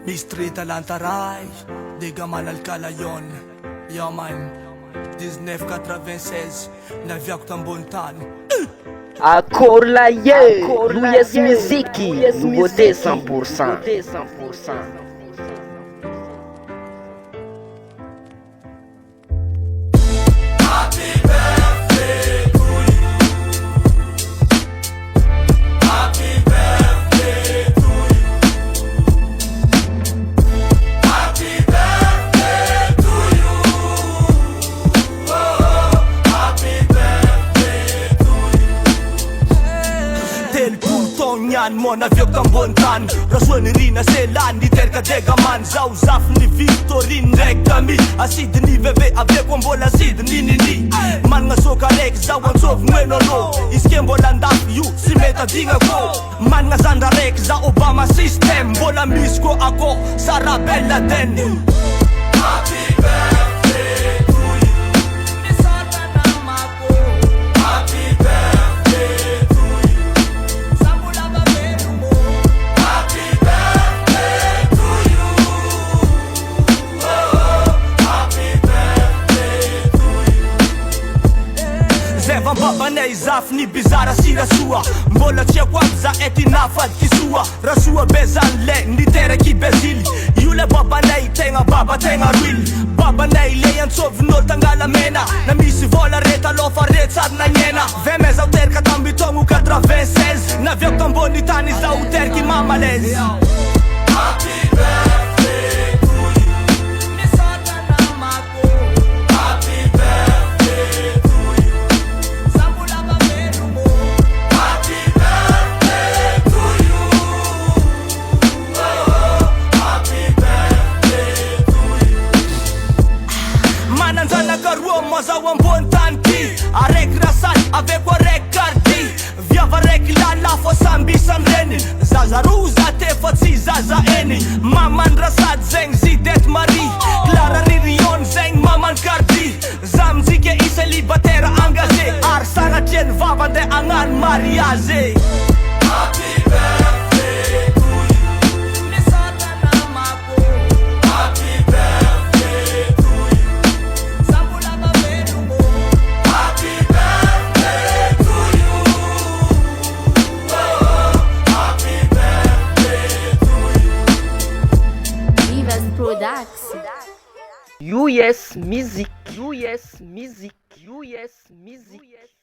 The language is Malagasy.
Mystery talantaray, DEGAH manalkala yon. Yo man, 1996, naviako tambony tany. Accord la ye, US musique, nouveauté 100%. Mo naviako tambony tany rasoanirina selan niteraka DEGAH man zao zafiny Victorine ndraiky tamy asidiny veve aveko mbola asidiny nini managna soka raiky zao antsovy noenolo izy ke mbola andafy io sy mety adignako managna zandra raiky za Obama system mbola misy ko ako Sara Ben Laden. Happy birthday to you. Misota namako. Happy birthday to you. Sambula babelu mo. Happy birthday to you. Oh, happy birthday to you. Zevan babanay zafny bizara si rasoa mbola tsy ako aby za ety nafadiky soa rasoa bezany le niteraky bezily io le babanay tegna baba tegna real babanay le antsovin'olo tangala mena na misy vola reta alofa retsady nagnena veme zao teraka tambitogno 96 naviako tambony tany zao teraky mamalaise. Happy birthday to you. Misota namako. Happy birthday to you. Sambula babelu mo. Happy birthday to you. Oh, happy birthday to you. Mananjana karoa mazao ambony tany ty araiky rasany aveko araiky karty viava raiky lalafo sambisany reny zaza roa za te fa tsy zaza eny mamany rasady zegny Zidette Marie Clara Ririon zegny mamany karty za mizike i célibataire engagé ary sagnatriany vava nde agnano mariage. Happy birthday to you. Misota namako. Happy birthday to you. Sambula babelu mo. Happy birthday to you. Oh, happy birthday to you. Vivas Products. US musique, US musique, US musique.